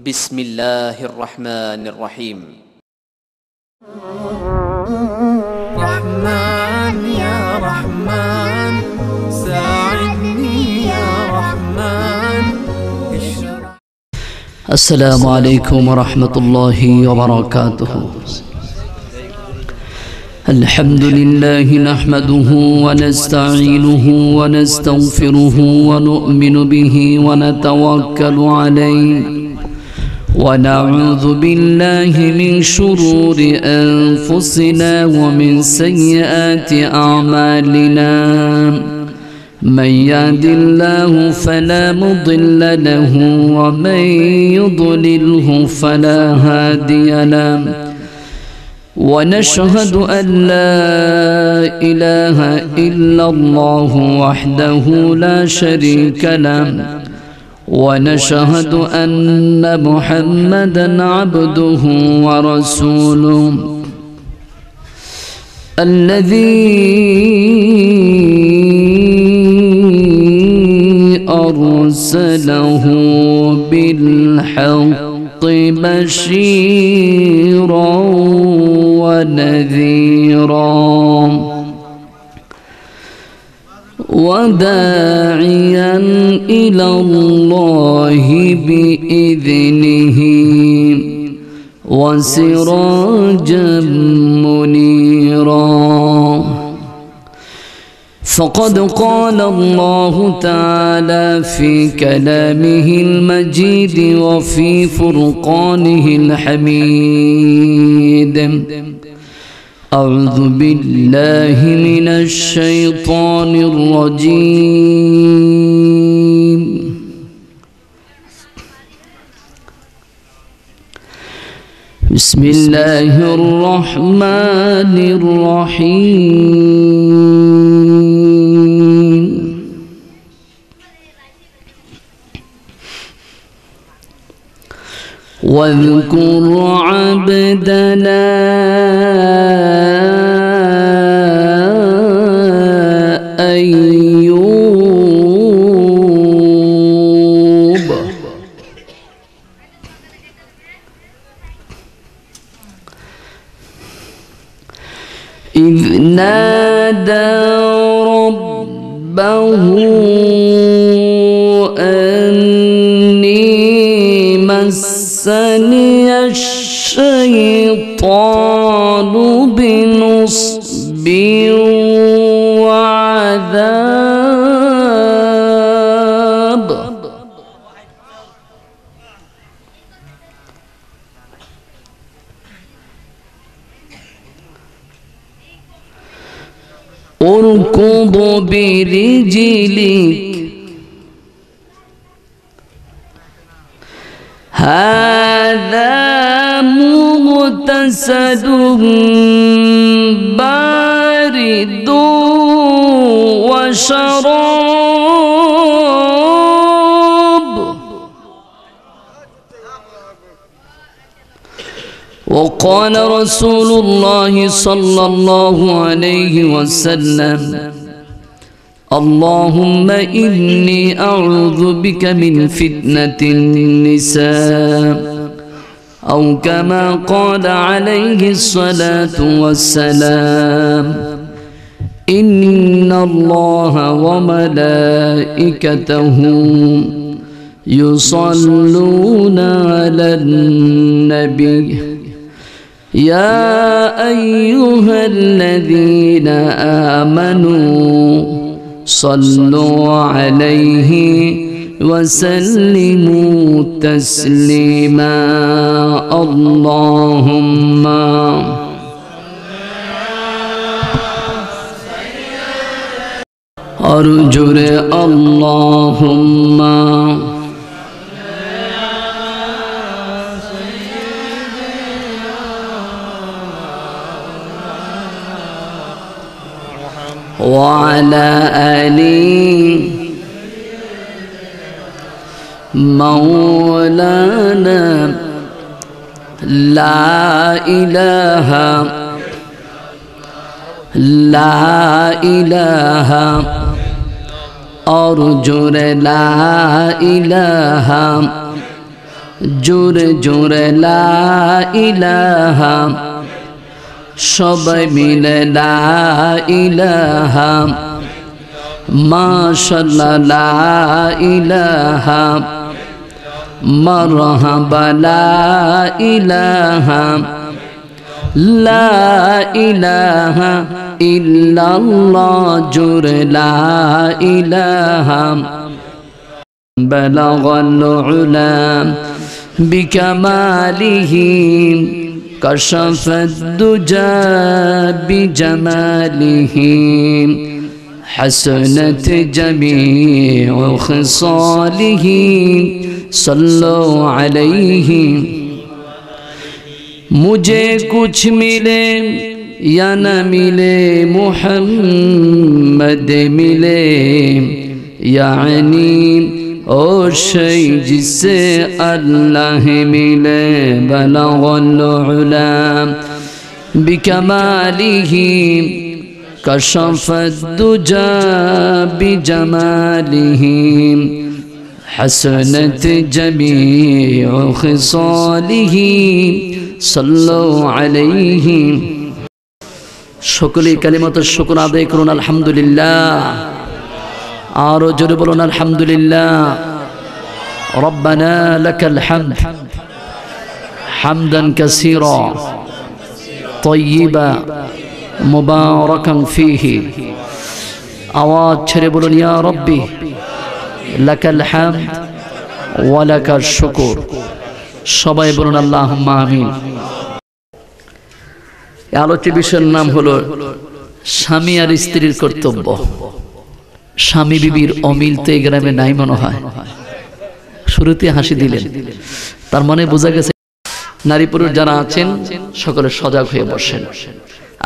بسم الله الرحمن الرحيم رحمن يا رحمن ساعدني يا رحمن. السلام عليكم ورحمة الله وبركاته. الحمد لله نحمده ونستعينه ونستغفره ونؤمن به ونتوكل عليه ونعوذ بالله من شرور أنفسنا ومن سيئات أعمالنا. من يهد الله فلا مضل له ومن يضلله فلا هادي له. ونشهد أن لا إله إلا الله وحده لا شريك له. ونشهد أن محمدا عبده ورسوله الذي أرسله بالحق بشيرا ونذيرا وداعيا إلى الله بإذنه وسراجا منيرا. فقد قال الله تعالى في كلامه المجيد وفي فرقانه الحميد: أعوذ بالله من الشيطان الرجيم. بسم الله الرحمن الرحيم. واذكر عبدنا أيوب إذ نادى ربه أني مسني الشيطان بنصب وعذاب. اركض برجلك هذا مغتسل بارد وشراب. وقال رسول الله صلى الله عليه وسلم: اللهم إني أعوذ بك من فتنة النساء، أو كما قال عليه الصلاة والسلام: إن الله وملائكته يصلون على النبي يا أيها الذين آمنوا صلوا عليه وسلموا تسليما. اللهم أرجو اللهم وعلى آله مولانا لا إله أرجو لا إله জোরে জোরে লা ইলাহা, সবাই মিলে লা ইলাহা, মাশাআল্লাহ লা ইলাহা, মারহাবা লা ইলাহা, লা ইলাহা ইল্লাল্লাহ, জোরে লা ইলাহা। বালাগাল উলা বিকামালিহি, কাশাফাদ দুজা বিজামালিহি, حسنت جميع خصاله صلوا عليه। मुझे कुछ मिले या न मिले, मुहम्मद मिले, यानी ओ शै जिससे अल्लाह मिले। बलगल उला बिकमालिही, कशफत दुजा बिजमालिही, हसनत जमीउ खिसालिही सल्लु अलैहि। সকলে কালিমাতুশ শুকর আদায় করুন আলহামদুলিল্লাহ। আরো জোরে বলুন আলহামদুলিল্লাহ। রব্বানা লাকাল হামদ হামদান কাসীরা তাইয়্যিবা মুবারাকান ফীহি। আওয়াজ ছেড়ে বলুন ইয়া রব্বি লাকাল হামদ ওয়া লাকাশ শুকর। সবাই বলুন আল্লাহুম্মা আমিন। এই আলোচ্য বিষয়ের নাম হলো স্বামী আর স্ত্রীর কর্তব্য। স্বামী বিবির অমিল তো এই গ্রামে নাই মনে হয়। শুরুতে হাসি দিলেন, তার মানে বোঝা গেছে নারী পুরুষ যারা আছেন সকলে সজাগ হয়ে বসেন।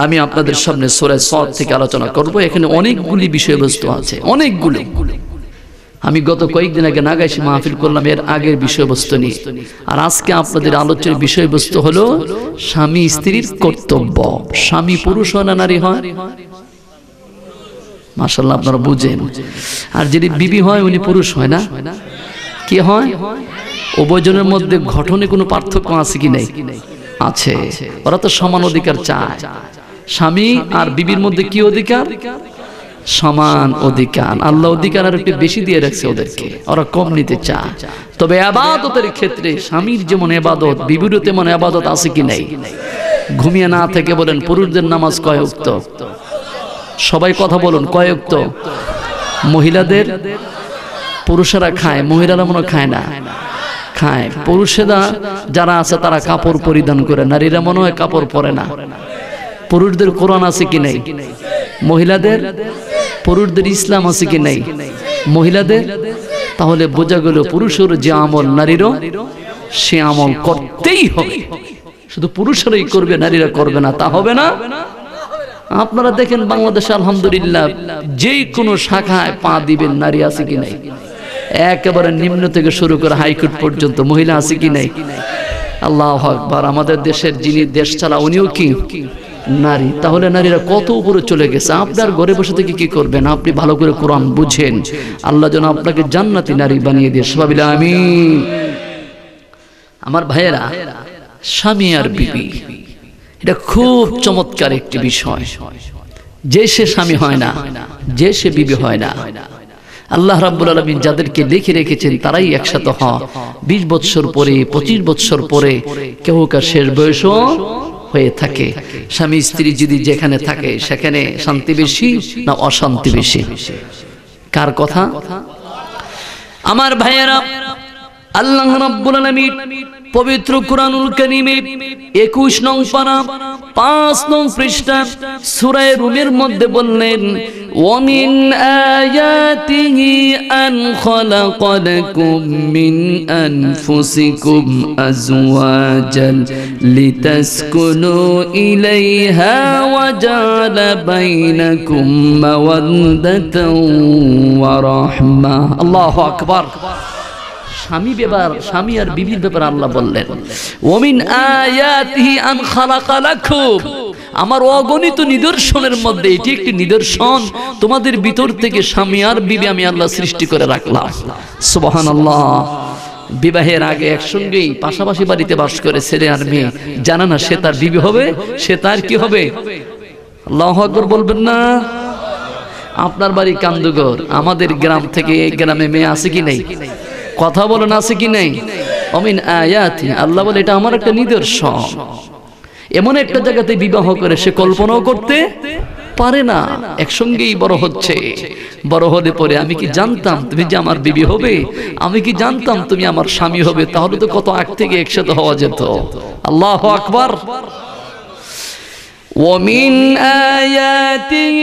আমি আপনাদের সামনে সূরা সদ থেকে আলোচনা করব। এখানে অনেকগুলি বিষয়বস্তু আছে, অনেকগুলি। আমি গত কয়েকদিন আগে নাগাইশি মাহফিল করলাম এর আগের বিষয়বস্তু নিয়ে, আর আজকে আপনাদের আলোচনার বিষয়বস্তু হলো স্বামী স্ত্রীর কর্তব্য। স্বামী পুরুষ হয় না নারী হয়? মাশাআল্লাহ, আপনারা বুঝেন। আর যিনি বিবি হয় উনি পুরুষ হয় না? কি হয়? উভয়জনের মধ্যে গঠনে কোনো পার্থক্য আছে কি নাই? আছে। ওরা তো সমান অধিকার চায়। স্বামী আর বিবির মধ্যে কি অধিকার? সমান অধিকার। আল্লাহ অধিকার আর একটু বেশি দিয়ে রাখছে ওদেরকে, ওরা কম নিতে চায়। তবে ইবাদতের ক্ষেত্রে স্বামীর যেমন ইবাদত বিবিরও তেমন ইবাদত আছে কি নাই? ঘুমিয়ে না থেকে বলেন পুরুষদের নামাজ কয় ওয়াক্ত? সবাই কথা বলুন, কয় ওয়াক্ত? মহিলাদের? পুরুষেরা খায়, মহিলারা মনে খায় না? খায়। পুরুষেরা যারা আছে তারা কাপড় পরিধান করে, নারীরা মনে হয় কাপড় পরে না। পুরুষদের কোরআন আছে কি নাই? মহিলাদের? পুরুষদের ইসলাম আছে কি নাই? মহিলাদের? তাহলে বোঝা গেল পুরুষের যে আমল নারীরও সে আমল করতেই হবে। শুধু পুরুষেরাই করবে, নারীরা করবে না, তা হবে না। আপনারা দেখেন বাংলাদেশে আলহামদুলিল্লাহ যে কোনো শাখায় পা দিবেন নারী আছে কি নাই? একেবারে নিম্ন থেকে শুরু করে হাইকোর্ট পর্যন্ত মহিলা আছে কি নাই? আল্লাহু আকবার। আমাদের দেশের যিনি দেশ চালা উনিও কি নারী। তাহলে নারীরা কত উপরে চলে গেছে। আপনার ঘরে বসে থেকে কি করবেন? আপনি ভালো করে কোরআন বুঝেন, আল্লাহ যেন আপনাকে জান্নাতি নারী বানিয়ে দিয়ে। সবাই বলে আমিন। আমার ভাইয়েরা, স্বামী আর বিবি এটা খুব চমৎকার একটি বিষয়। যে সে স্বামী হয় না, যে সে বিবি হয় না। আল্লাহ রাব্বুল আলামিন যাদেরকে লিখে রেখেছেন তারাই একসাথে হয়। 20 বছর পরে, 25 বছর পরে কেউ কার শেষ বয়সও হয়ে থাকে। স্বামী স্ত্রী যদি যেখানে থাকে সেখানে শান্তি বেশি না অশান্তি বেশি? কার কথা? আমার ভাইয়েরা, আল্লাহ রাব্বুল আলামিন পবিত্র কুরআনুল কারীমে 21 নং পারা 5 নং পৃষ্ঠা সূরা রুমের মধ্যে বললেন, ওয়া মিন আয়াতিহি আন খালাকা লাকুম মিন আনফুসিকুম আজওয়াজান লিতাসকুনু ইলাইহা ওয়া জাআলা বাইনাকুম মাওয়াদ্দাতান ওয়া রাহমা। আল্লাহু আকবার। স্বামী আর বিবির ব্যাপারে আল্লাহ বললেন, ওমিন আয়াতিহি আন খালাকা লাকুম, আমার অগণিত নিদর্শনের মধ্যে এটি একটি নিদর্শন, তোমাদের ভিতর থেকে স্বামী আর বিবি আমি আল্লাহ সৃষ্টি করে রাখলাম। সুবহানাল্লাহ। বিবাহের আগে একসঙ্গেই পাশাপাশি বাড়িতে বাস করে ছেলে আর মেয়ে, জানা না সে তার বিবি হবে, সে তার কি হবে? আল্লাহু আকবার বলবেন না? আপনার বাড়ি কান্দুগর, আমাদের গ্রাম থেকে গ্রামে মেয়ে আছে কি নাই? কথা বলেন আছে কি নাই? অমিন আয়াতি, আল্লাহ বলে এটা আমার একটা নিদর্শন। এমন একটা জায়গাতে বিবাহ করে সে কল্পনাও করতে পারে না, একসঙ্গেই বড় হচ্ছে। বড় হলে পরে আমি কি জানতাম তুমি যে আমার বিবি হবে, আমি কি জানতাম তুমি আমার স্বামী হবে, তাহলে তো কত আগ থেকে একসাথে হওয়া যেত। আল্লাহু আকবার। ومن آياته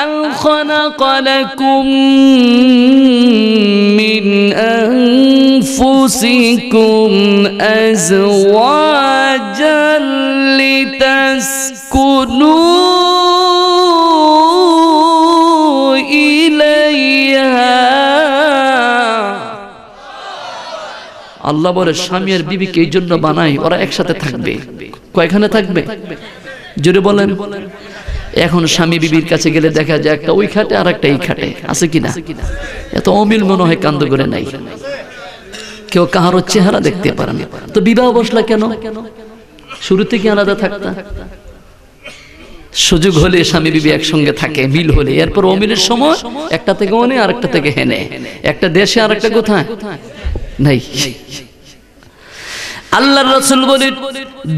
أن خلق لكم من أنفسكم أزواجا لتسكنوا إليها। আল্লাহ বলে স্বামী আর বিবিকে এই জন্য বানাই, ওরা একসাথে থাকবে। কয়খানে থাকবে? জোরে বলেন। এখন স্বামী বিবির কাছে গেলে দেখা যায় একটা ওই খাটে আর একটা এই খাটে, আছে কিনা? এত অমিল মনে হয় কান্দ করে নাই, কেউ কাহারও চেহারা দেখতে পারে না। তো বিবাহ বসলা কেন? শুরু থেকে আলাদা থাকতা, সুযোগ হলে স্বামী বিবি একসঙ্গে থাকে, মিল হলে। এরপর অমিলের সময় একটা থেকে ওনে আর একটা থেকে হেনে, একটা দেশে আর একটা কোথায় নাই। আল্লাহর রাসূল বলেন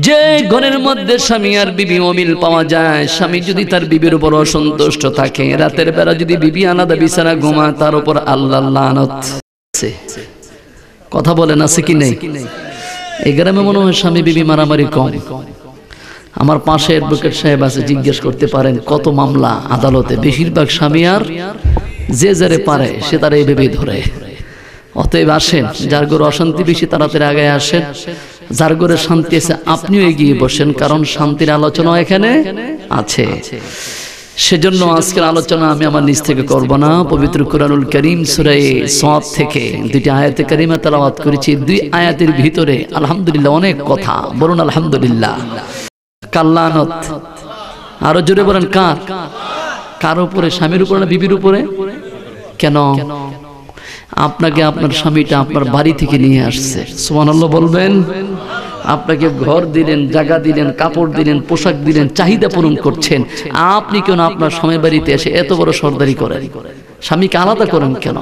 যে ঘরের মধ্যে স্বামী আর বিবি অমিল পাওয়া যায়, স্বামী যদি তার বিবির উপর অসন্তুষ্ট থাকে, রাতের বেলা যদি বিবি আলাদা বিছানা ঘুমায়, তার উপর আল্লাহর লানত আছে। কথা বলেন আছে কি নেই? এই গ্রামে মনে হয় স্বামী বিবি মারামারি কম। আমার পাশে অ্যাডভোকেট সাহেব আছে, জিজ্ঞেস করতে পারেন কত মামলা আদালতে, বেশিরভাগ স্বামী আর যে যারে পারে সে তারা এইভাবেই ধরে। অতএব আসেন, যার ঘরে অশান্তি বেশি তাড়াতাড়ি আগে আসেন, যার ঘরে শান্তি আছে আপনিও এগিয়ে বসেন, কারণ শান্তির আলোচনা এখানে আছে। সেজন্য আজকের আলোচনা আমি আমার নিজ থেকে করব না। পবিত্র কুরআনুল কারীম সূরা সাদ থেকে দুটি আয়াতে কারিমা তেলাওয়াত করেছি। দুই আয়াতের ভিতরে আলহামদুলিল্লাহ অনেক কথা, বলুন আলহামদুলিল্লাহ। কাল্লানত, আরো জোরে বলেন কার? কার উপরে? স্বামীর উপরে না বিবির উপরে? কেন? আপনাকে আপনার স্বামীটা আপনার বাড়ি থেকে নিয়ে আসছে, সুবহানাল্লাহ বলবেন। আপনাকে ঘর দিলেন, জায়গা দিলেন, কাপড় দিলেন, পোশাক দিলেন, চাহিদা পূরণ করছেন। আপনি কেন আপনার স্বামীর বাড়িতে এসে এত বড় সর্দারি করেন? স্বামীকে আলাদা করেন কেন?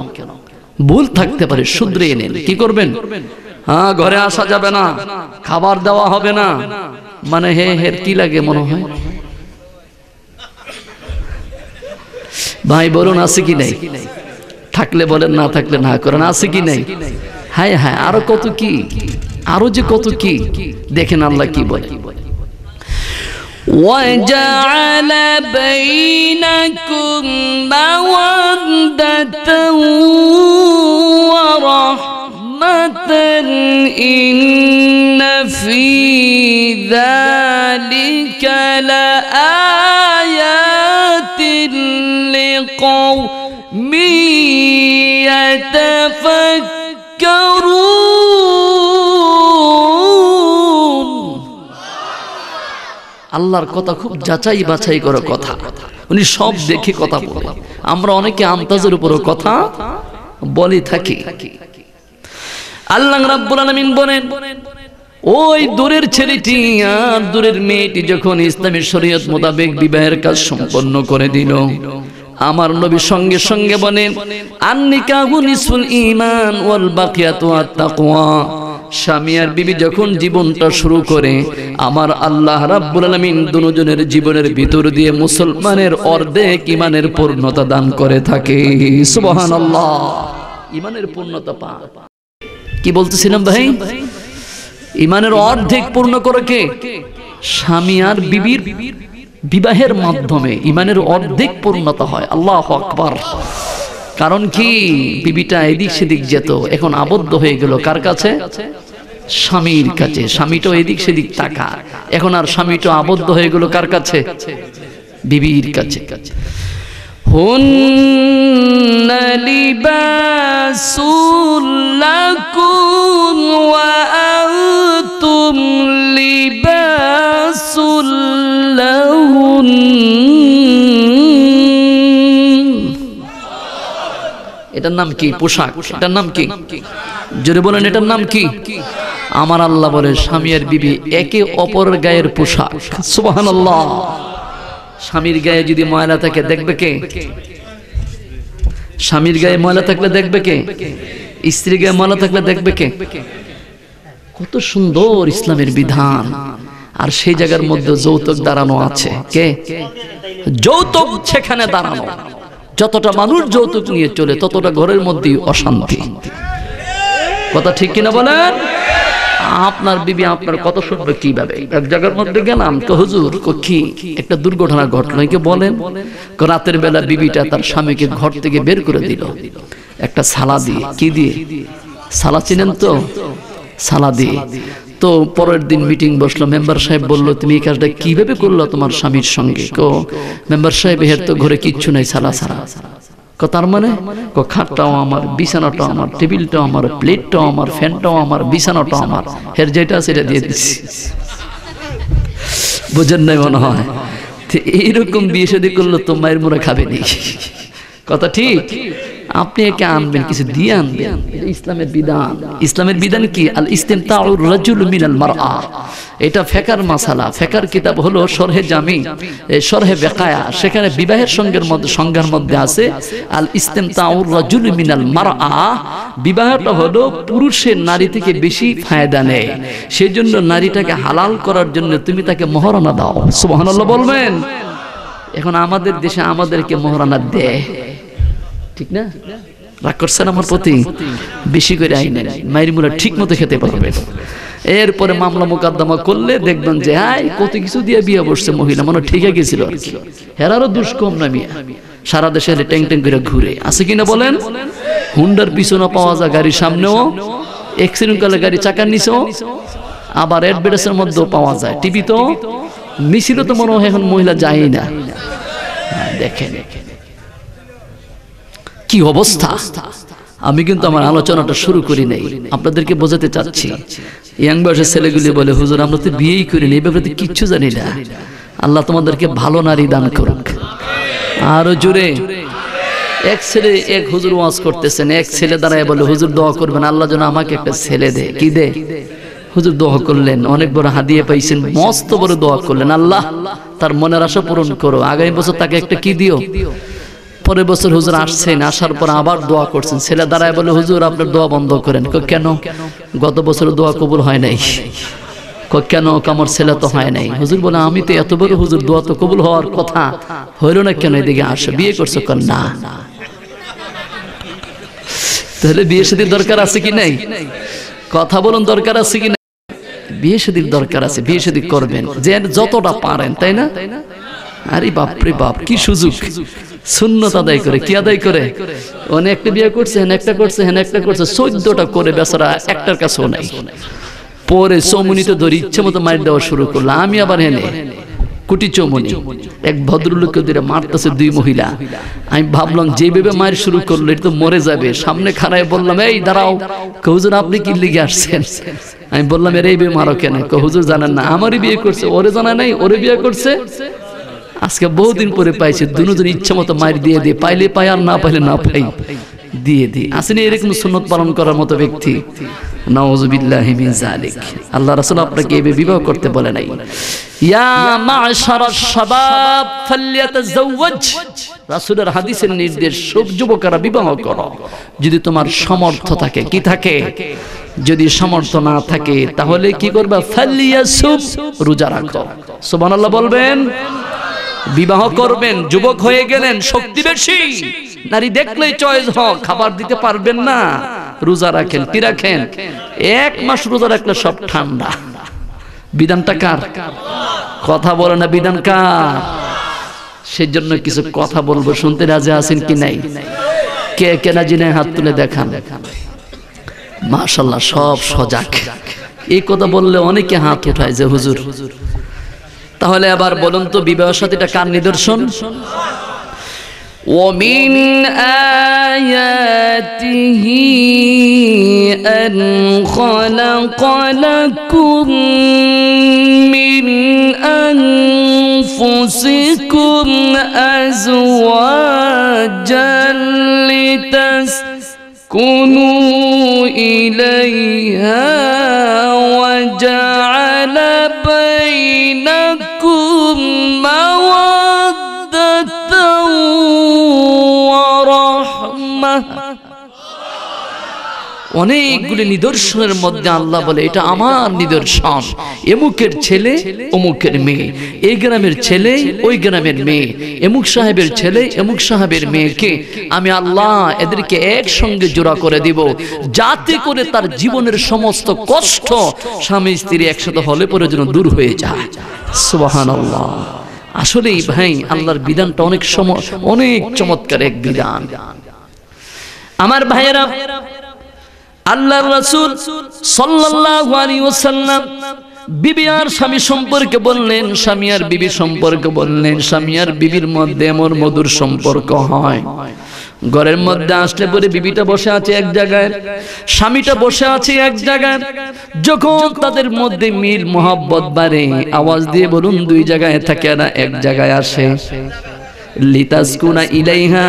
ভুল থাকতে পারে, শুধরে নেন। কি করবেন? হ্যাঁ, ঘরে আসা যাবে না, খাবার দেওয়া হবে না, মানে হে হে কি লাগে মনে হয়? ভাই বলুন আছে কি নাই? থাকলে বলেন, না থাকলে না করেন, আছে কি নাই? হ্যাঁ হ্যাঁ, আরো কত কি, আরো যে কত কি। দেখেন আল্লাহ কি বলে, وَجَعَلَ بَيْنَكُمْ مَوَدَّةً وَرَحْمَةً إِنَّ فِي ذَلِكَ لَآيَاتٍ لِقَوْمٍ يَتَفَكَّرُونَ। আল্লাহর কথা খুব যাচাই বাছাই করা কথা, উনি সব দেখে কথা বলে। আমরা অনেকে আন্তাজের উপরও কথা বলে থাকি। আল্লাহ রাব্বুল আলামিন বলেন, ওই দূরের ছেলেটি আর দূরের মেয়েটি যখন ইসলামী শরীয়ত মোতাবেক বিবাহের কাজ সম্পন্ন করে দিল, আমার নবী সঙ্গে সঙ্গে বলেন, আন-নিকাহু নিসফুল ঈমান ওয়াল বাকিয়াতু আত-তাকওয়া। স্বামী আর বিবি যখন জীবনটা শুরু করে, আমার আল্লাহ রাব্বুল আলামিন দুজনের জীবনের ভিতর দিয়ে মুসলমানের অর্ধেক ঈমানের পূর্ণতা দান করে থাকে। সুবহানাল্লাহ, ঈমানের পূর্ণতা পা। কি বলতেছিলাম ভাই? ঈমানের অর্ধেক পূর্ণ করে কে? স্বামী আর বিবির বিবাহের মাধ্যমে ঈমানের অর্ধেক পূর্ণতা হয়। আল্লাহু আকবার। কারণ কি? বিবিটা এদিক সেদিক যেত, এখন আবদ্ধ হয়ে গেল কার কাছে? স্বামীর কাছে। স্বামীটাও এদিক সেদিক তাকা, এখন আর স্বামীটা আবদ্ধ হয়ে গেল কার কাছে? বিবির কাছে। হুন্না লিবাসুল লাকুম ওয়া আনতুম লিবাসুল লাহুন। এটার নাম কি? পোশাক। এটার নাম কি? জোরে বলেন এটার নাম কি? আমার আল্লাহ বলে স্বামী আর বিবি একে অপরের গায়ের পোশাক। সুবহানাল্লাহ। স্বামীর গায়ে যদি ময়লা থাকে দেখবে কে? স্বামীর গায়ে ময়লা থাকলে দেখবে কে? স্ত্রীর গায়ে ময়লা থাকলে দেখবে কে? কত সুন্দর ইসলামের বিধান। আর সেই জায়গার মধ্যে যৌতুক দাঁড়ানো আছে। কে? যৌতুক সেখানে দাঁড়ানো। যতটা মানুষ যৌতুক নিয়ে চলে ততটা ঘরের মধ্যেই অশান্তি। কথা ঠিক কিনা বলেন? আপনার বিবি আপনার কত শুনবে কিভাবে? এক জায়গার মধ্যে গেলাম তো হুজুর কি একটা দুর্ঘটনা ঘটলো, কে বলেন? রাতের বেলা বিবিটা তার স্বামীকে ঘর থেকে বের করে দিল একটা সালা দিয়ে। কি দিয়ে? সালা চিনেন তো? সালা দিয়ে। তো পরের দিন মিটিং বসলো, মেম্বার সাহেব বলল তুমি এই কাজটা কিভাবে করলো তোমার স্বামীর সঙ্গে? মেম্বার সাহেব এর তো ঘরে কিচ্ছু নাই, সালা সারা। তার মানে খাটটাও আমার, বিছানাটাও আমার, টেবিলটাও আমার, প্লেটটাও আমার, ফ্যানটাও আমার, বিছানাটাও আমার, হের যেটা আছে এটা দিয়ে দিচ্ছি। বুঝেন নাই মনে হয়? এইরকম বিয়ে শাদী করলো তো মায়ের মুড়া খাবে নি। কথা ঠিক? আপনি একে আনবেন, কিছু দিয়ে আনবেন। এটা ইসলামের বিধান। ইসলামের বিধান কি? আল ইস্তিমতাউর রাজুল মিনাল মারআ। এটা ফিকহের মাসালা। ফিকহের কিতাব হলো শরহে জামি, শরহে বেকায়া। সেখানে বিবাহের সংজ্ঞার মধ্যে আছে আল ইস্তিমতাউর রাজুল মিনাল মারআ। বিবাহটা হলো পুরুষের নারী থেকে বেশি ফায়দা নেয়, সেজন্য নারীটাকে হালাল করার জন্য তুমি তাকে মোহরানা দাও। সুবহানাল্লাহ বলবেন? এখন আমাদের দেশে আমাদেরকে মোহরানা দেয়, ঠিক না? রাগ করছেন আমার প্রতি? বেশি করে আইনে মায়ের মুলা ঠিক মতো খেতে পারবে। এরপরে মামলা মোকদ্দমা করলে দেখবেন যে কত কিছু দিয়ে বিয়ে বসছে মহিলা, মনে ঠিক গেছিল। হেরারও দুষ্কম না মিয়া, সারা দেশে ট্যাং ট্যাং করে ঘুরে আছে কিনা বলেন? হুন্ডার পিছনে পাওয়া যায়, গাড়ির সামনেও, অ্যাক্সিডেন্ট করলে গাড়ি চাকার নিচেও, আবার অ্যাডভার্টাইজের মধ্যেও পাওয়া যায়, টিভি তো মিছিল তো মনে হয় এখন মহিলা যায় না। দেখেন কি অবস্থা। আমি কিন্তু আমার আলোচনাটা শুরু করি নাই, আপনাদেরকে বোঝাতে চাচ্ছি। ইয়াং বয়সের ছেলেগুলি বলে হুজুর আমরা তো বিয়েই করিনি, এই ব্যাপারে কিচ্ছু জানি না। আল্লাহ তোমাদেরকে ভালো নারী দান করুক। আরো জোরে। এক ছেলে এক হুজুর ওয়াজ করতেছেন, এক ছেলে দাঁড়ায় বলে হুজুর দোয়া করবেন আল্লাহ যেন আমাকে একটা ছেলে দে। কি দে? হুজুর দোয়া করলেন, অনেক বড় হাদিয়া পাইছেন, মস্ত বড় দোয়া করলেন, আল্লাহ তার মনের আশা পূরণ করো, আগামী বছর তাকে একটা কি দিও। পরের বছর হুজুর আসছেন, আসার পর আবার দোয়া করছেন, ছেলে দাঁড়ায় বলে হুজুর আপনার দোয়া বন্ধ করেন। কেন? গত বছর দোয়া কবুল হয় নাই। কেন? আমার ছেলে তো হয় নাই। হুজুর বলে আমি তো এত বড় হুজুর, দোয়া তো কবুল হওয়ার কথা, হইল না কেন? এদিকে আসো, বিয়ে করছো? না। তাহলে বিয়ে শাদীর দরকার আছে কি নাই? কথা বলুন, দরকার আছে কি নাই? বিয়ে শাদীর দরকার আছে, বিয়ে শাদী করবেন যে যতটা পারেন, তাই না? আরে বাপরে বাপ, কি সুযোগ! সুন্নত আদায় করে। কি আদায় করে? অনেক একটা বিয়ে করছে, হেন একটা করছে, হেন একটা করছে, 14টা করে বেচারা একটার কাছেও নাই। পরে চৌমুনিতে ধরে ইচ্ছে মতো মার দেওয়া শুরু করলো। আমি আবার হেনে কুটি চৌমুনি, এক ভদ্রলোককে ধরে মারতেছে দুই মহিলা। আমি ভাবলাম যেভাবে মায়ের শুরু করলো এটা তো মরে যাবে। সামনে খাড়ায় বললাম এই দাঁড়াও। হুজুর আপনি কি লিগে আসছেন? আমি বললাম এর এই বিয়ে মারো কেন? হুজুর জানেন না আমারই বিয়ে করছে, ওরে জানা নাই, ওরে বিয়ে করছে। আজকে বহুদিন পরে পাইছে, দুজন ইচ্ছা মতো মায়ের দিয়ে দিয়ে, পাইলে পাই আর না পাইলে না পাই দিয়ে দিই। আসেনি এরকম সুন্নত পালন করার মতো ব্যক্তি? নাউযুবিল্লাহি মিন যালিক। আল্লাহ রাসূল আপনাকে এই বিবাহ করতে বলে নাই। ইয়া মা'শারাশ শাবাব ফালইয়াতাযাওয়াজ। রাসূলের হাদিসের নির্দেশ, সব যুবকেরা বিবাহ করো যদি তোমার সামর্থ্য থাকে। কি থাকে? যদি সামর্থ্য না থাকে তাহলে কি করবা? ফালইয়াসুম, রোজা রাখো। সুবহানাল্লাহ বলবেন। বিবাহ করবেন, যুবক হয়ে গেলেন, শক্তি বেশি, নারী দেখলেই চয়েস হোক, খাবার দিতে পারবেন না, রোজা রাখেন। কি রাখেন? 1 মাস রোজা রাখলে সব ঠান্ডা। বিধানটা কার? কথা বলে না, বিধান কার? সেজন্য কিছু কথা বলবো, শুনতে রাজি আছেন কি নাই? কে কে রাজি নাই হাত তুলে দেখান। মাশাআল্লাহ, সব সজাগ। এই কথা বললে অনেকে হাত উঠায় যে হুজুর। তাহলে আবার বলুন তো বিবাহের সাথে এটা কার নিদর্শন? وَمِنْ آيَاتِهِ أَنْ خَلَقَ لَكُمْ مِنْ أَنْفُسِكُمْ أَزْوَاجًا لِتَسْكُنُوا কুনু ইলাইহা وجعل بينكم مودة ورحمة অনেকগুলি নিদর্শনের মধ্যে আল্লাহ বলে এটা আমার নিদর্শন। এমুকের ছেলে অমুকের মেয়ে, এই গ্রামের ছেলে ওই গ্রামের মেয়ে, এমুক সাহেবের ছেলে এমুক সাহেবের মেয়েকে আমি আল্লাহ এদেরকে একসঙ্গে জোড়া করে দিব, যাতে করে তার জীবনের সমস্ত কষ্ট স্বামী স্ত্রী একসাথে হলে পরে যেন দূর হয়ে যায়। সুবহানাল্লাহ। আসলেই ভাই আল্লাহর বিধানটা অনেক চমৎকার এক বিধান। আমার ভাইয়েরা, আল্লাহর রাসূল সাল্লাল্লাহু আলাইহি ওয়াসাল্লাম বিবি আর স্বামী সম্পর্কে বললেন, স্বামী আর বিবি সম্পর্কে বললেন, স্বামী আর বিবির মধ্যে এমন মধুর সম্পর্ক হয়। ঘরের মধ্যে আসলে পরে বিবিটা বসে আছে এক জায়গায়, স্বামীটা বসে আছে এক জায়গায়। যখন তাদের মধ্যে মিল মোহাব্বত বাড়ে, আওয়াজ দিয়ে বলুন, দুই জায়গায় থাকে না এক জায়গায় আসে। লিতাসকুনা ইলাইহা,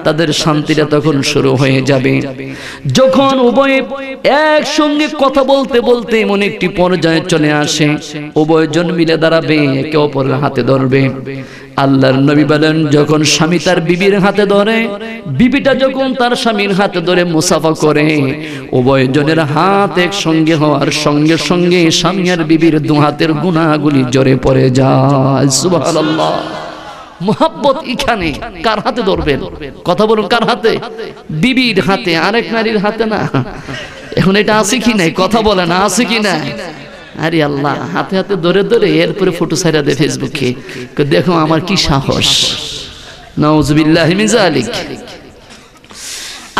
তাদের শান্তিটা তখন শুরু হয়ে যাবে। যখন উভয়ে একসঙ্গে কথা বলতে বলতে এমন একটি পর্যায়ে চলে আসে, উভয়জন মিলে দাঁড়াবে, একে অপরের হাতে ধরবে। আল্লাহর নবী বলেন, যখন স্বামী তার বিবির হাতে ধরে, বিবিটা যখন তার স্বামীর হাতে ধরে মুসাফা করে, উভয়জনের হাত একসঙ্গে হওয়ার সঙ্গে সঙ্গে স্বামী আর বিবির দু হাতের গুনাহগুলি জড়ে পড়ে যায়। সুবহানাল্লাহ। মোহাব্বত এখানে কার হাতে ধরবেন? কথা বলুন, কার হাতে? বিবির হাতে, আরেক নারীর হাতে না। এখন এটা আছে কি নাই? কথা বলে না, আছে কি নাই? আরে আল্লাহ, হাতে হাতে ধরে ধরে এরপরে ফটো ছাইড়া দেয় ফেসবুকে, দেখো আমার কি সাহস। নাউযুবিল্লাহি মিন যালিক।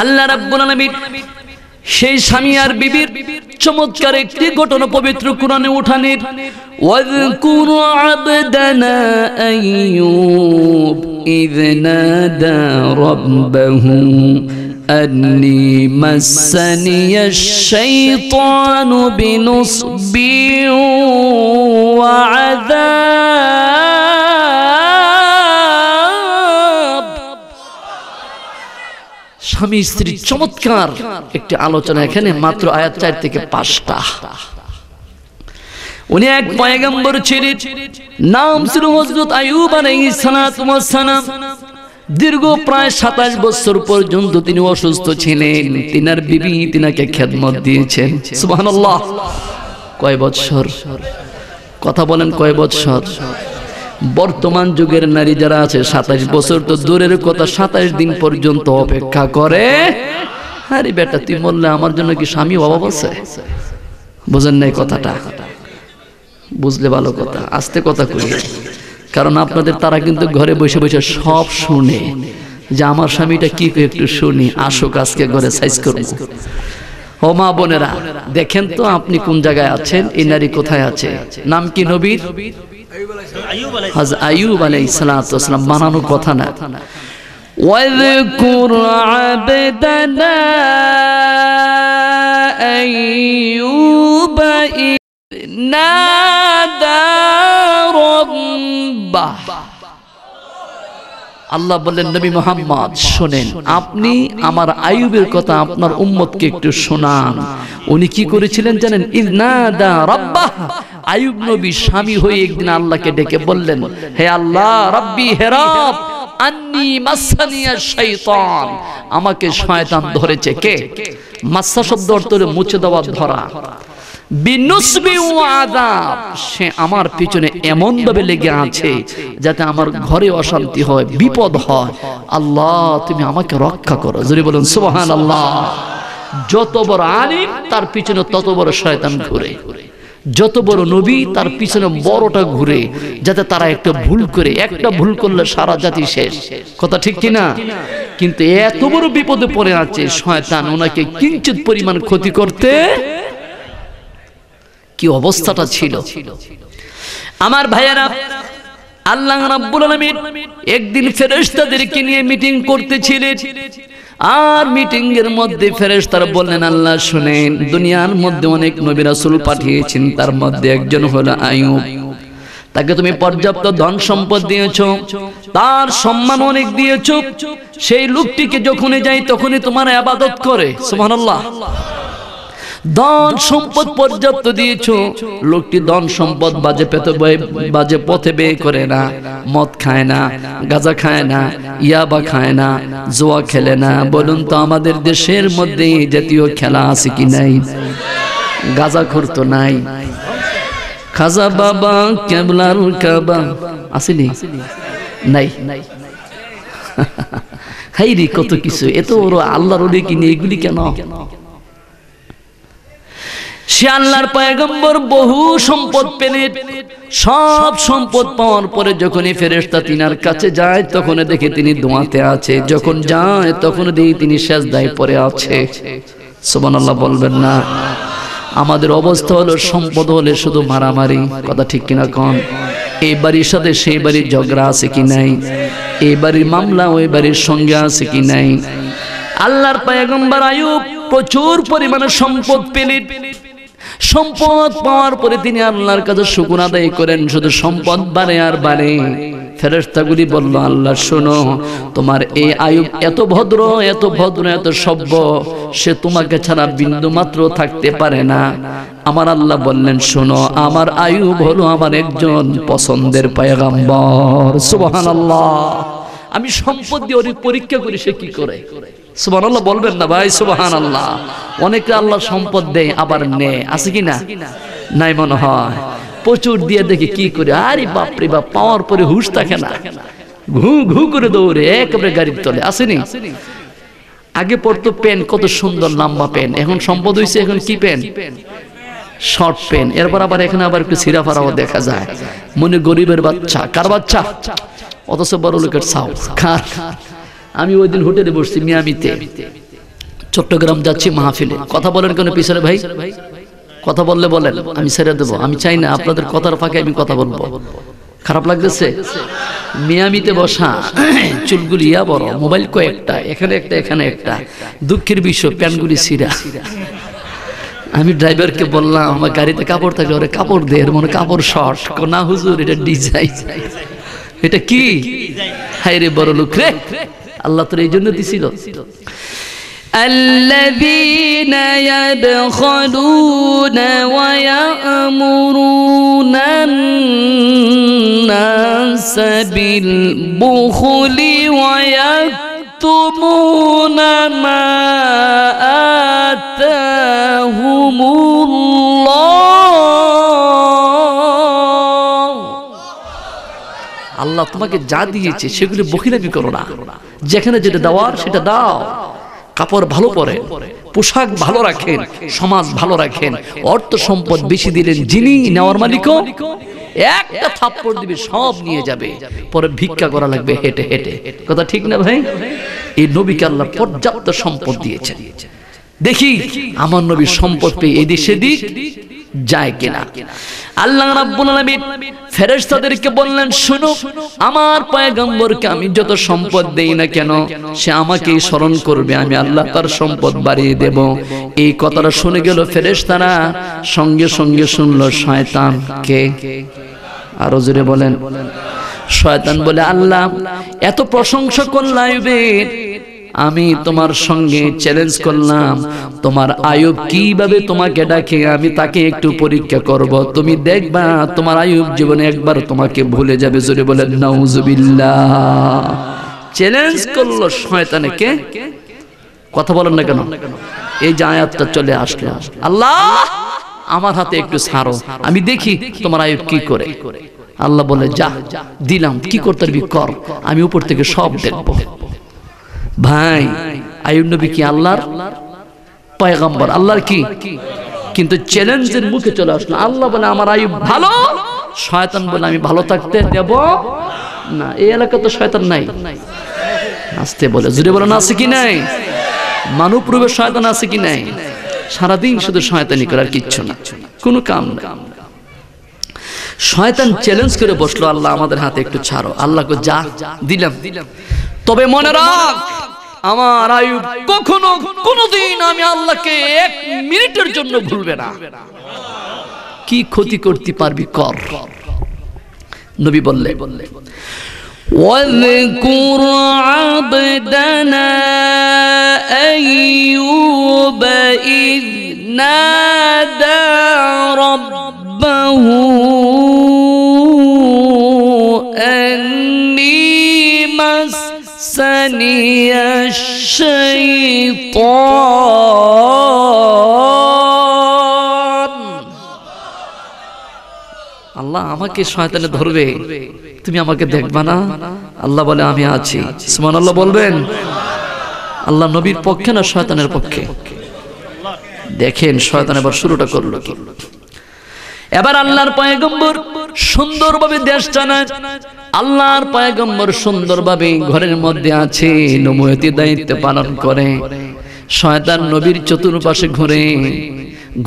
আল্লাহ রাব্বুল আলামিন সেই স্বামী আর বিবির চমৎকার একটি ঘটনা পবিত্র কোরআনে উঠানের, ওয়াযকুর আবদানা আইয়ুব ইয নাদা রাব্বাহু আন্নী মাসসানিয়াশ শাইতানু বিনুসবিন ওয়া আযাব। স্বামী স্ত্রী চমৎকার একটি আলোচনা এখানে, মাত্র আয়াত 4 থেকে 5টা। উনি এক পয়গম্বর ছিলেন, নাম ছিল হযরত আইয়ুব আলাইহিস সালাতু ওয়াস সালাম। দীর্ঘ প্রায় 27 বছর পর্যন্ত তিনি অসুস্থ ছিলেন। তিনার বিবি তিনাকে খেদমত দিয়েছেন। সুবহানাল্লাহ। কয় বছর? কথা বলেন, কয় বছর? বর্তমান যুগের নারী যারা আছে 27 বছর তো দূরের কথা, 27 দিন পর্যন্ত অপেক্ষা করে। আরে বেটা, তুই বললে আমার জন্য কি স্বামী অভাব আছে? বুঝেন নাই কথাটা? বুঝলে ভালো কথা, আস্তে কথা কই, কারণ আপনাদের তারা কিন্তু ঘরে বসে বসে সব শুনে, যে আমার স্বামীটা কি একটু শুনি, আসুক আজকে ঘরে সাইজ করব। ও মা বোনেরা, দেখেন তো আপনি কোন জায়গায় আছেন, এই নারী কোথায় আছে? নাম কি নবীর? আইয়ুব আলাইহিস সালাতু ওয়াস সালাম। বানানো কথা না। ওয়াযকুর আবদানা আইয়ুব ইয নাদা রাব্বাহ। আল্লাহ বললেন, নবী মুহাম্মদ শোনেন, আপনি আমার আইয়ুবের কথা আপনার উম্মতকে একটু শোনান। উনি কি করেছিলেন জানেন? ইয নাদা রাব্বাহ। আইয়ুব নবী স্বামী হয়ে একদিন আল্লাহকে ডেকে বললেন, হে আল্লাহ, রাব্বি, হে রব, আন্নী মাসসানিয়াশ শাইতান, আমাকে শয়তান ধরেছে। কে? মাসসা শব্দ অর্থ হলো মুছে দেওয়া, ধরা। বিনুসবি ওয়া আযাব, সে আমার পিছনে এমন ভাবে লেগে আছে যাতে আমার ঘরে অশান্তি হয়, বিপদ হয়। আল্লাহ, তুমি আমাকে রক্ষা করো। জোরে বলুন সুবহানাল্লাহ। যত বড় আলিম তার পিছনে তত বড় শয়তান ঘুরে, যত বড় নবী তার পিছনে বড়টা ঘুরে, যাতে তারা একটা ভুল করে, একটা ভুল করলে সারা জাতি শেষ। কথা ঠিক কিনা? কিন্তু এত বড় বিপদে পড়ে আছে শয়তান, ওনাকে কিঞ্চিত পরিমাণ ক্ষতি করতে, কি অবস্থাটা ছিল। আমার ভাইয়েরা, আল্লাহ রাব্বুল আলামিন একদিন ফেরেশতাদেরকে নিয়ে মিটিং করতেছিলেন। আর মিটিং এর মধ্যে ফেরেশতারা বললেন, আল্লাহ শুনেন, দুনিয়ার মধ্যে অনেক নবী রাসূল পাঠিয়েছেন, তার মধ্যে একজন হলো আইয়ুব। তাকে তুমি পর্যাপ্ত ধন সম্পদ দিয়েছো, তার সম্মান অনেক দিয়েছো, সেই লোকটিকে যখনই যাই তখনই তোমার ইবাদত করে। সুবহানাল্লাহ। ধন সম্পদ পর্যাপ্ত দিয়েছো, লোকটি ধন সম্পদ বাজে পথে ব্যয় করে না, মদ খায় না, গাঁজা খায় না, ইয়াবা খায় না, জুয়া খেলে না। বলুন তো আমাদের দেশের মধ্যে এই জাতীয় খেলা আছে কি নাই? গাঁজাখোর তো নাই। খাজা বাবা কেবলার কাবা আসেনি? নাই। হাই রে কত কিছু, এত ওরা আল্লাহর ওলি কিনে এগুলি কেন? সে আল্লাহর পয়গম্বর বহু সম্পদ পেলেন, সব সম্পদ পাওয়ার পরে যখনই ফেরেশতা তিনার কাছে যায় তখন দেখে তিনি দোয়াতে আছে, যখন যায় তখন দেখি তিনি সেজদায় পড়ে আছে। সুবহানাল্লাহ বলবেন না? আমাদের অবস্থা হলো সম্পদ হলে শুধু মারামারি, কথা ঠিক কিনা কোন? এই বাড়ির সাথে সেই বাড়ির ঝগড়া আছে কি নাই? এই বাড়ির মামলা ওই বাড়ির সঙ্গে আছে কি নাই? আল্লাহর পয়গম্বর আইয়ুব প্রচুর পরিমাণে সম্পদ পেলেন। সম্পদ পাওয়ার পরে তিনি আল্লাহর কাছে শুকর আদায় করেন, শুধু সম্পদ বাড়ে আর বাড়ে। ফেরেশতাগুলি বলল, আল্লাহ শোনো, তোমার এই আইয়ুব এত ভদ্র, এত ভদ্র, এত সভ্য, সে তোমাকে ছাড়া বিন্দু মাত্র থাকতে পারে না। আমার আল্লাহ বললেন, শোনো, আমার আইয়ুব হলো আমার একজন পছন্দের পয়গম্বর। সুবহানাল্লাহ। আমি সম্পদ দিয়ে ওর পরীক্ষা করি সে কি করে। সুবহানাল্লাহ বলবেন না ভাই? সুবহানাল্লাহ। অনেকে আল্লাহ সম্পদ দেয় আবার নেয়, আছে কি না? নাই মনে হয়। প্রচুর দিয়ে দেখে কি করে, আরে বাপ রে বাপ, পাওয়ার পরে হুঁশ থাকে না, ঘু ঘু করে দৌড়ে একেবারে গাড়ির তলে। আসেনি? আগে পড়তো পেন, কত সুন্দর লম্বা পেন, এখন সম্পদ হয়েছে এখন কি পেন? Short pen. এরপর আবার এখানে আবার একটু ছিঁড়া ফাড়াও দেখা যায়। মনে গরিবের বাচ্চা, কার বাচ্চা? অথচ বড় লোকের ছাও। আমি ওই দিন হোটেলে বসছি মিয়ামিতে, চট্টগ্রাম যাচ্ছি মাহফিলে। কথা বলেন কেন পিছনে ভাই? কথা বললে বলেন, আমি ছেড়ে দেবো। আমি চাই না আপনাদের কথার ফাঁকে আমি কথা বলবো। খারাপ লাগতেছে? মিয়ামিতে বসা, চুলগুলি ইয়া বড়, মোবাইল কয়েকটা, এখানে একটা এখানে একটা। দুঃখের বিষয়, প্যান্টগুলি ছিঁড়া। আমি ড্রাইভারকে বললাম, আমার গাড়িতে কাপড় থাকলে ওরে কাপড় দে, এর মনে কাপড় শর্ট। না হুজুর, এটা ডিজাইন। এটা কি? হাই রে বড় লোক রে, আল্লাহ তোর এই জন্য দিছিল। الذين يبخلون ويأمرون الناس بالبخل ويكتمون ما آتاهم الله। আল্লাহ তোমাকে যা দিয়েছে সেগুলো বখিলামি করো না, যেখানে যেটা দেওয়ার সেটা দাও। কাপড় ভালো পরেন, পোশাক ভালো রাখেন, সমাজ ভালো রাখেন। অর্থ সম্পদ বেশি দিলেন যিনি, নেওয়ার মালিকও একটা থাপ্পড় দিবে, সব নিয়ে যাবে, পরে ভিক্ষা করা লাগবে হেঁটে হেঁটে। কথা ঠিক না ভাই? এই নবীকে আল্লাহ পর্যাপ্ত সম্পদ দিয়েছেন। দেখি আমার নবীর সম্পদ পেয়ে এদিক সেদিক যায় কিনা। আল্লাহ রাব্বুল আলামিন ফেরেশতাদেরকে বললেন, শুনো, আমার পয়গম্বরকে আমি যত সম্পদ দেই না কেন সে আমাকেই স্মরণ করবে, আমি আল্লাহ তার সম্পদ বাড়িয়ে দেব। এই কথাটা শুনে গেল ফেরেশতারা, সঙ্গে সঙ্গে শুনলো শয়তান। কে? আরো জোরে বলেন। শয়তান বলে, আল্লাহ এত প্রশংসা করলাম আইয়ুবের, আমি তোমার সঙ্গে চ্যালেঞ্জ করলাম, তোমার আইয়ুব কিভাবে তোমাকে ডাকে আমি তাকে একটু পরীক্ষা করব। তুমি দেখবা তোমার আইয়ুব জীবনে একবার তোমাকে ভুলে যাবে। জোরে বলেন নাউজুবিল্লাহ। চ্যালেঞ্জ করলো শয়তানকে। কথা বলেন না কেন? এই যে আয়াতটা চলে আসলো, আল্লাহ আমার হাতে একটু ছাড়ো, আমি দেখি তোমার আইয়ুব কি করে। আল্লাহ বলে, যা দিলাম, কি করতে পারবি কর, আমি উপর থেকে সব দেখবো। ভাই, আইয়ুব নবী কি আল্লাহর পয়গম্বর, আল্লাহর কি? কিন্তু চ্যালেঞ্জের মুখে চলে আসলো। আল্লাহ বলে আমার আইয়ুব ভালো, শয়তান বলে আমি ভালো থাকতে দেব না। এই এলাকা তো শয়তান নাই। আসতে বলে, জুড়ে বলেন আছে কি নাই? মানব রূপে শয়তান আছে কি নাই? সারাদিন শুধু শয়তানি করার কিচ্ছু না, কোনো কাম না। শয়তান চ্যালেঞ্জ করে বসলো, আল্লাহ আমাদের হাতে একটু ছাড়ো। আল্লাহকে যা দিলাম, তবে মনে রাখ আমার আইয়ুব কখনো কোনোদিন আমি আল্লাহকে 1 মিনিটের জন্য ভুলবে না। কি ক্ষতি করতে পারবি কর। নবী বললেন ওয়াযকুর আবদানা আইয়ুব ইয নাদা রাব্বাহু আন্নী মাসসানিয়াশ শাইতান। আল্লাহ আমাকে শয়তানে ধরবে, তুমি আমাকে দেখবা না? আল্লাহ বলে আমি আছি। সুবহানাল্লাহ বলবেন। আল্লাহ নবীর পক্ষে না শয়তানের পক্ষে? দেখেন শয়তান এবার শুরুটা করলো কি। এবার আল্লাহর পয়গম্বর সুন্দরভাবে দেশ চালায়, আল্লাহর পয়গম্বর সুন্দরভাবে ঘরের মধ্যে আছে, নবুয়তি দায়িত্ব পালন করে। শয়তান নবীর চতুর্পাশে ঘুরে,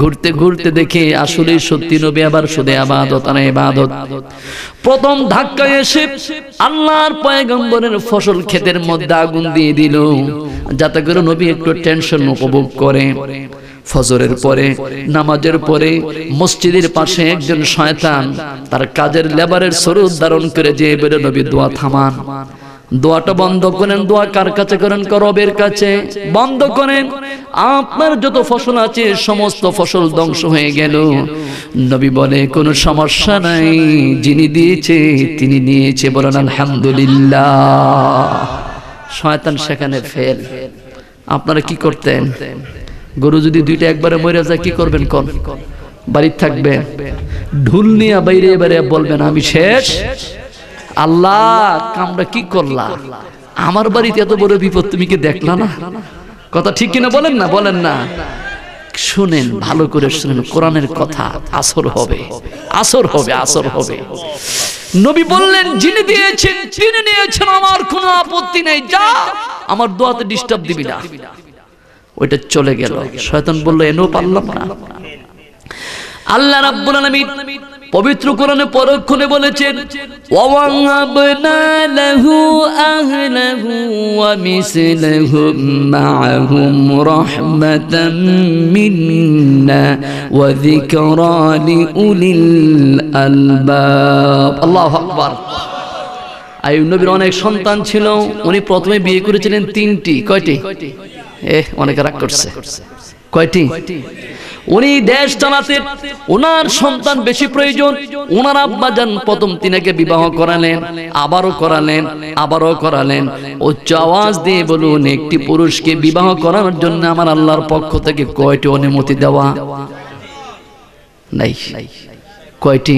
ঘুরতে ঘুরতে দেখে আসলে সত্যি নবী আবার শুধু ইবাদত আর ইবাদত। প্রথম ধাক্কায় এসে আল্লাহর পয়গম্বরের ফসল ক্ষেতের মধ্যে আগুন দিয়ে দিল, যাতে করে নবী একটু টেনশন উপভোগ করে। ফজরের পরে, নামাজের পরে মসজিদের পাশে একজন শয়তান তার কাজের লেবারের স্বরূপ ধারণ করে যে বেরো নবী দোয়া থামান, দোয়াটা বন্ধ করেন। দোয়া কার কাছে করেন? রবের কাছে। বন্ধ করেন। আপনার যত ফসল আছে সমস্ত ফসল ধ্বংস হয়ে গেল। নবী বলে কোনো সমস্যা নাই, যিনি দিয়েছে তিনি নিয়েছে, বলেন আলহামদুলিল্লাহ। শয়তান সেখানে ফেল। আপনারা কি করতেন? গরু যদি দুইটা একবারে মরে যায় কি করবেন? কোন বাড়ি থাকবে? ঢুল নিয়ে বাইরে এবারে বলবেন আমি শেষ। আল্লাহ কামরা কি করলা, আমার বাড়িতে এত বড় বিপদ তুমি কি দেখলা না? কথা ঠিক কিনা বলেন না? বলেন না? শুনেন, ভালো করে শুনেন, কোরআনের কথা। আসর হবে, আসর হবে, আসর হবে। নবী বললেন যিনি দিয়েছেন তিনি নিয়েছেন, আমার কোনো আপত্তি নেই, যা আমার দোয়াতে ডিস্টার্ব দিবি না। ওইটা চলে গেল। শয়তান বলল এনেও পারলাম না। আল্লাহ রাব্বুল আলামিন পবিত্র কোরআনে পরক্ষণে বলেছেন ওয়াওয়াবনা লাহু আহলাহু ওয়া মিসলাহুম মাআহুম রাহমাতাম মিন্না ওয়া যিকরা লিউলিল আলবাব। আল্লাহু আকবার। আইয়ুব নবীর অনেক সন্তান ছিল, উনি প্রথমে বিয়ে করেছিলেন তিনটি। কয়টি? অনেকে রাগ করছে। কয়টি? উনি দেশ চালাতে ওনার সন্তান বেশি প্রয়োজন। ওনার আব্বা জান প্রথম তিনাকে বিবাহ করালেন, আবারও করালেন, আবারও করালেন। উচ্চ আওয়াজ দিয়ে বলুন একটি পুরুষকে বিবাহ করার জন্য আমার আল্লাহর পক্ষ থেকে কয়টি অনুমতি দেওয়া? নাই। কয়টি?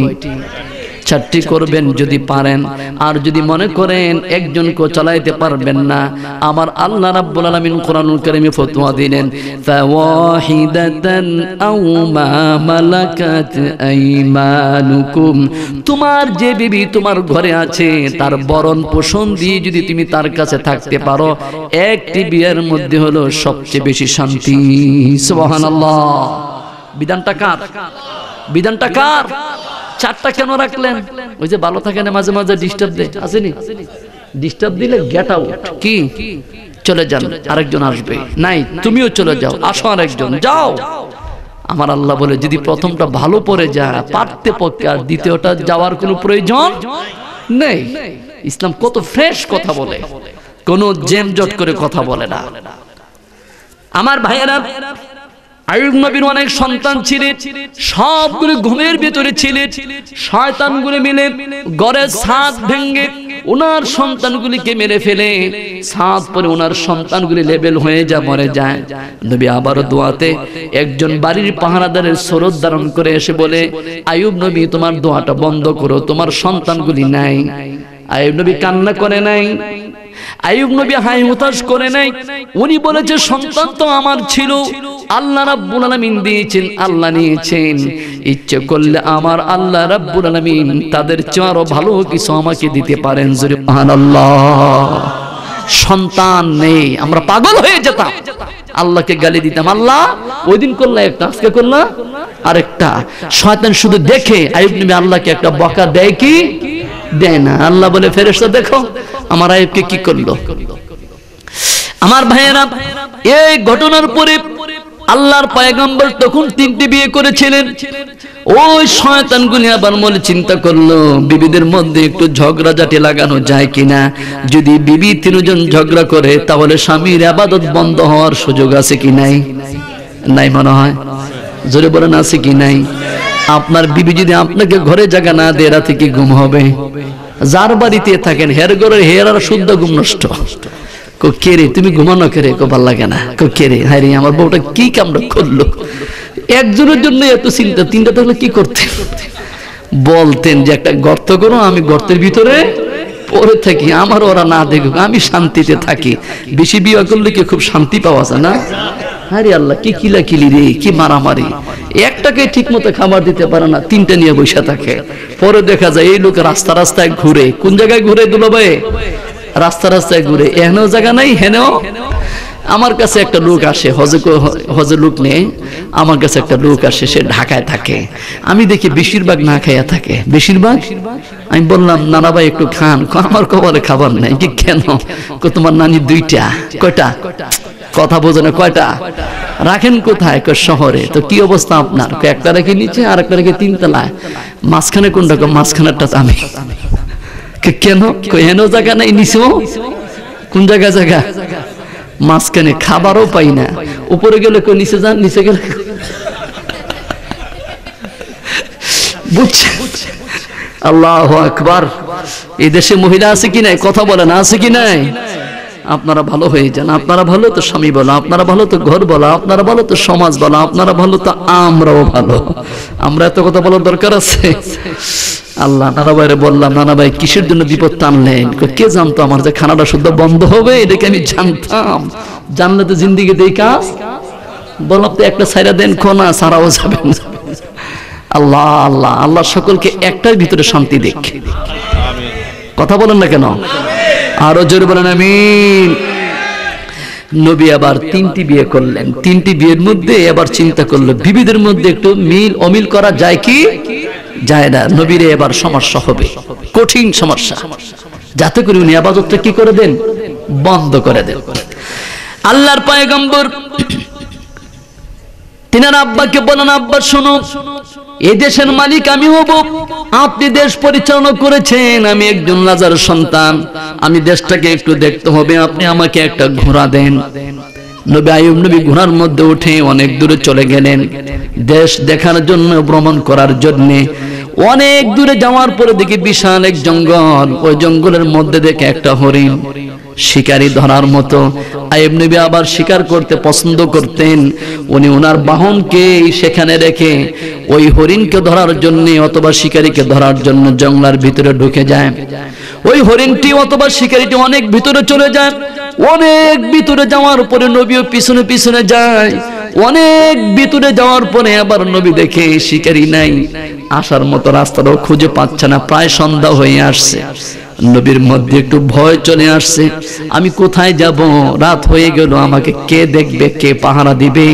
চারটি করবেন যদি পারেন। আর যদি মনে করেন একজনকে চালাইতে পারবেন না, আমার আল্লাহ রাব্বুল আলামিন কোরআনুল কারীমে ফতোয়া দিলেন ফাওয়াহিদাতান আও মা মালাকাত আইমানুকুম। তোমার যে বিবি তোমার ঘরে আছে তার ভরণ পোষণ দিয়ে যদি তুমি তার কাছে থাকতে পারো, একটি বিয়ের মধ্যে হলো সবচেয়ে বেশি শান্তি। সুবহানাল্লাহ। বিধানটা কার? বিধানটা কার? চারটা কেন রাখলেন? ওই যে ভালো থাকে না মাঝে মাঝে ডিস্টার্ব দেয়, আসেনি? ডিস্টার্ব দিলে গেট আউট। কি? চলে যান, আরেকজন আসবে। নাই, তুমিও চলে যাও, আসো আরেকজন, যাও। আমার আল্লাহ বলে যদি প্রথমটা ভালো পড়ে যায় পারতে পক্ষে আর দ্বিতীয়টা যাওয়ার কোনো প্রয়োজন নেই। ইসলাম কত ফ্রেশ কথা বলে, কোনো জেমজট করে কথা বলে না। আমার ভাইয়েরা, আইয়ুব নবীর অনেক সন্তান ছিলেন, সবগুলো ঘুমের ভিতরে ছিলেন। শয়তানগুলো মিলে ঘরের ছাদ ভেঙে ওনার সন্তানগুলিকে মেরে ফেলে, ছাদ পরে ওনার সন্তানগুলি লেবেল হয়ে যায়, মরে যায়। নবী আবারও দোয়াতে একজন বাড়ির পাহারাদারের সরদ ধারণ করে এসে বলে আইয়ুব নবী তোমার দোয়াটা বন্ধ করো, তোমার সন্তানগুলি নাই। আইয়ুব নবী কান্না করে নাই, আইয়ুব নবী হাই হুতাশ করে নাই। উনি বলেছে সন্তান তো আমার ছিল, আল্লাহ রাব্বুল আলামিন দিয়েছেন, আল্লাহ নিয়েছেন। ইচ্ছে করলে আমার আল্লাহ রাব্বুল আলামিন তাদের চেয়ে আরো ভালো কিছু আমাকে দিতে পারেন। সুবহানাল্লাহ। সন্তান নেই, আমরা পাগল হয়ে যেতাম, আল্লাহকে গালি দিতাম। আল্লাহ ওই দিন করলা একটা, আজকে করলা আরেকটা। শয়তান শুধু দেখে, আইয়ুব নবী আল্লাহকে একটা বকা দেয় কি দেয় না। আল্লাহ বলে ফেরেশতা দেখো আমার আইয়ুবকে কি করলো। আমার ভাইয়েরা, এই ঘটনার পরে আল্লাহর পয়গম্বর তখন তিনটি বিয়ে করেছিলেন। ওই শয়তানগুলি আবার মনে চিন্তা করলো বিবিদের মধ্যে একটু ঝগড়াঝাটি লাগানো যায় কিনা। যদি বিবি তিনজন ঝগড়া করে তাহলে স্বামীর ইবাদত বন্ধ হওয়ার সুযোগ আছে কি নাই? নাই মনে হয়, জোরে বলেন আছে কি নাই? আপনার বিবি যদি আপনাকে ঘরে জায়গা না দেয় রাতে কি ঘুম হবে? যার বাড়িতে থাকেন হের ঘরের হের আর শুদ্ধ ঘুম নষ্ট। কে রে তুমি ঘুমানো কে রে? ভাল লাগে না। কে রে? হায় রে আমার বউটা কি কামড় করলো। একজনের জন্য এত চিন্তা, তিনটা তাহলে কি করতেন? বলতেন যে একটা গর্ত করো, আমি গর্তের ভিতরে পড়ে থাকি, আমার ওরা না দেখুক, আমি শান্তিতে থাকি। বেশি বিয়ে করলে কি খুব শান্তি পাওয়া যায় না? আরে আল্লাহ কি কিলাকিলি রে, কি মারামারি। একটাকে ঠিক মতো খাবার দিতে পারে না, তিনটা নিয়ে বসে থাকে। পরে দেখা যায় এই লোক রাস্তা রাস্তায় ঘুরে। কোন জায়গায় ঘুরে দুলাভাই? রাস্তা রাস্তায় ঘুরে, এহেনও জায়গা নাই হেনেও। আমার কাছে একটা লোক আসে, হজে লোক নেই, আমার কাছে একটা লোক আসে, সে ঢাকায় থাকে। আমি দেখি বেশিরভাগ না খাইয়া থাকে, বেশিরভাগ। আমি বললাম নানা ভাই একটু খান। আমার কপালে খাবার নাই। কি কেন? তোমার নানি দুইটা। কয়টা? কথা বোঝে না। কয়টা রাখেন? কোথায়? শহরে। তো কি অবস্থা আপনার? একটা রেখে নিচে আর একটা রেখে তিনতলায়। মাঝখানে কোনটা? মাঝখানেরটা আমি। কেন? হেন জায়গা নাই নিচেও? কোন জায়গা? জায়গা মাঝখানে। খাবারও পাই না। উপরে গেলে নিচে যান, নিচে গেলে বুঝছে। আল্লাহু আকবার। এই দেশে মহিলা আছে কি নাই? কথা বলেন আছে কি নাই? আপনারা ভালো হয়ে যান। আপনারা ভালো তো স্বামী বলো, আপনারা ভালো তো ঘর বলো, আপনারা ভালো তো সমাজ বলো, আপনারা ভালো তো আমরাও ভালো। আমরা এত কথা বলার দরকার আছে? আল্লাহ নানা ভাইরে বললাম, নানা ভাই কিসের জন্য বিপদ টানলেন? কে জানতো আমার যে খানাটা শুদ্ধ বন্ধ হবে? এটাকে আমি জানতাম। জানলে তো জিন্দিগি দেই কাজ। বললাম তো একটা সাইরা দেন, খোনা সারাও যাবেন। আল্লাহ আল্লাহ আল্লাহ সকলকে একটার ভিতরে শান্তি দেখ। কথা বলেন না কেন? আরো জোরে বলেন আমিন। নবী আবার 3টি বিয়ে করলেন। 3টি বিয়ের মধ্যে এবার চিন্তা করলো বিবিদের মধ্যে একটু মিল অমিল করা যায় কি যায় না। নবীরে এবার সমস্যা হবে, কঠিন সমস্যা, যাতে করে উনি ইবাদতটা কি করে দেন? বন্ধ করে দেন। আল্লাহর পয়গম্বর তিনার আব্বাকে বলেন, আব্বা শোনো, এই দেশের মালিক আমি হব। আপনি দেশ পরিচালনা করেছেন, আমি একজন রাজার সন্তান, আমি দেশটাকে একটু দেখতে হবে, আপনি আমাকে একটা ঘোড়া দেন। নবী আইয়ুব নবী ঘোড়ার মধ্যে উঠে অনেক দূরে চলে গেলেন দেশ দেখার জন্য, ভ্রমণ করার জন্য। অনেক দূরে যাওয়ার পরে দেখি বিশাল এক জঙ্গল। ওই জঙ্গলের মধ্যে দেখে একটা হরিণ, শিকারী ধরার মতো। আইয়ুব নবী আবার শিকার করতে পছন্দ করতেন। উনি ওনার বাহনকে সেখানে রেখে ওই হরিণকে ধরার জন্য অথবা শিকারীকে ধরার জন্য জঙ্গলের ভিতরে ঢুকে যায়। ওই হরিণটি অথবা শিকারীটি অনেক ভিতরে চলে যায়। অনেক ভিতরে যাওয়ার পরে নবীও পিছনে পিছনে যায়। অনেক ভিতরে যাওয়ার পরে আবার নবী দেখে শিকারী নাই, আসার মতো রাস্তাটাও খুঁজে পাচ্ছে না। প্রায় সন্ধ্যা হয়ে আসছে। নবীর মধ্যে একটু ভয় চলে আসছে, আমি কোথায় যাব? রাত হয়ে গেল, আমাকে কে দেখবে, কে পাহারা দিবে?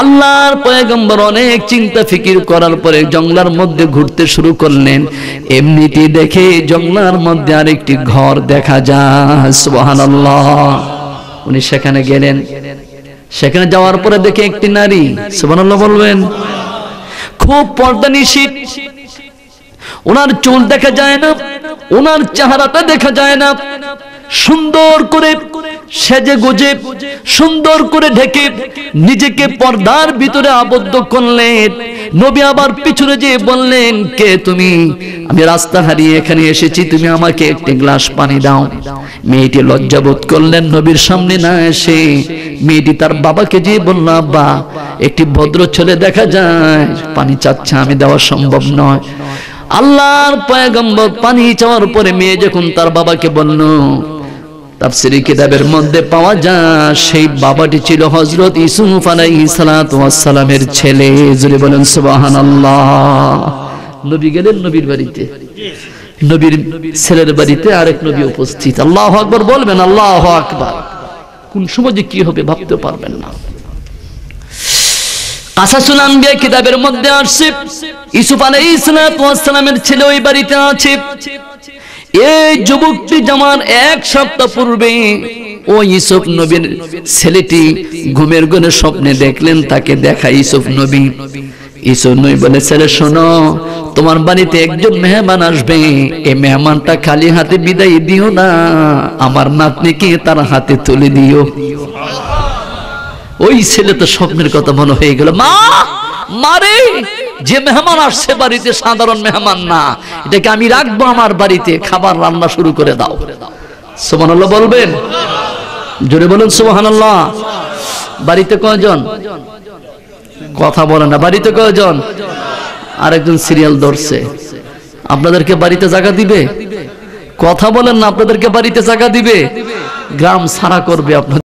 আল্লাহর পয়গম্বর অনেক চিন্তা ফিকির করার পরে জঙ্গলার মধ্যে ঘুরতে শুরু করলেন। এমনিতেই দেখে জঙ্গলার মধ্যে আরেকটি ঘর দেখা যায়। সুবহানাল্লাহ। উনি সেখানে গেলেন। সেখানে যাওয়ার পরে দেখে একটি নারী, সুবহানাল্লাহ বলবেন, খুব পর্দানিশী। ওনার চুল দেখা যায় না, ওনার চেহারাটা দেখা যায় না। সুন্দর করে সেজে গুজে, সুন্দর করে ঢেকে নিজেকে পর্দার ভিতরে আবদ্ধ করলেন। নবী আবার পিছনে যেয়ে বললেন, কে তুমি? আমি রাস্তা হারিয়ে এখানে এসেছি, তুমি আমাকে একটি গ্লাস পানি দাও। মেয়েটি লজ্জাবোধ করলেন নবীর সামনে না এসে। মেয়েটি তার বাবাকে যেয়ে বলল, আব্বা একটি ভদ্র ছেলে দেখা যায়, পানি চাচ্ছে, আমি দেওয়া সম্ভব নয়। আল্লাহর পয়গম্বর পানি চাওয়ার পরে মেয়ে যখন তার বাবাকে বলল, তাফসীরি কিতাবের মধ্যে পাওয়া যায় সেই বাবাটি ছিল হযরত ইউসুফ আলাইহিস সালাতু ওয়াস সালামের ছেলে। জোরে বলেন সুবহানাল্লাহ। নবী গেলেন নবীর বাড়িতে, নবীর ছেলের বাড়িতে আরেক নবী উপস্থিত। আল্লাহু আকবার বলবেন, আল্লাহু আকবার। কোন সময় যে কি হবে ভাবতে পারবেন না। কাসাসুল আম্বিয়া কিতাবের মধ্যে আসছে ইউসুফ আলাইহিস সালাতু ওয়াস সালামের ছেলে ওই বাড়িতে আছে। এই যুবকটি জামার 1 সপ্তাহ পূর্বে ওই ইউসুফ নবীর ছেলেটি ঘুমের ঘরে স্বপ্নে দেখলেন, তাকে দেখা ইউসুফ নবী। এই জন্যই বলে ছেলে শোনো, তোমার বাড়িতে একজন মেহমান আসবে, এই মেহমানটা খালি হাতে বিদায় দিও না, আমার নাতনিকে তার হাতে তুলে দিও। ওই ছেলে তো স্বপ্নের কথা মনে হয়ে গেল, মা মারে যে মেহমান আসছে বাড়িতে সাধারণ মেহমান না, এটাকে আমি রাখবো আমার বাড়িতে, খাবার রান্না শুরু করে দাও। সুবহানাল্লাহ বলবেন, জোরে বলুন সুবহানাল্লাহ। বাড়িতে কয়জন? কথা বলে না। বাড়িতে কয়জন? আরেকজন সিরিয়াল ধরছে। আপনাদেরকে বাড়িতে জায়গা দিবে? কথা বলেন না, আপনাদেরকে বাড়িতে জায়গা দিবে? গ্রাম সারা করবে আপনাদের।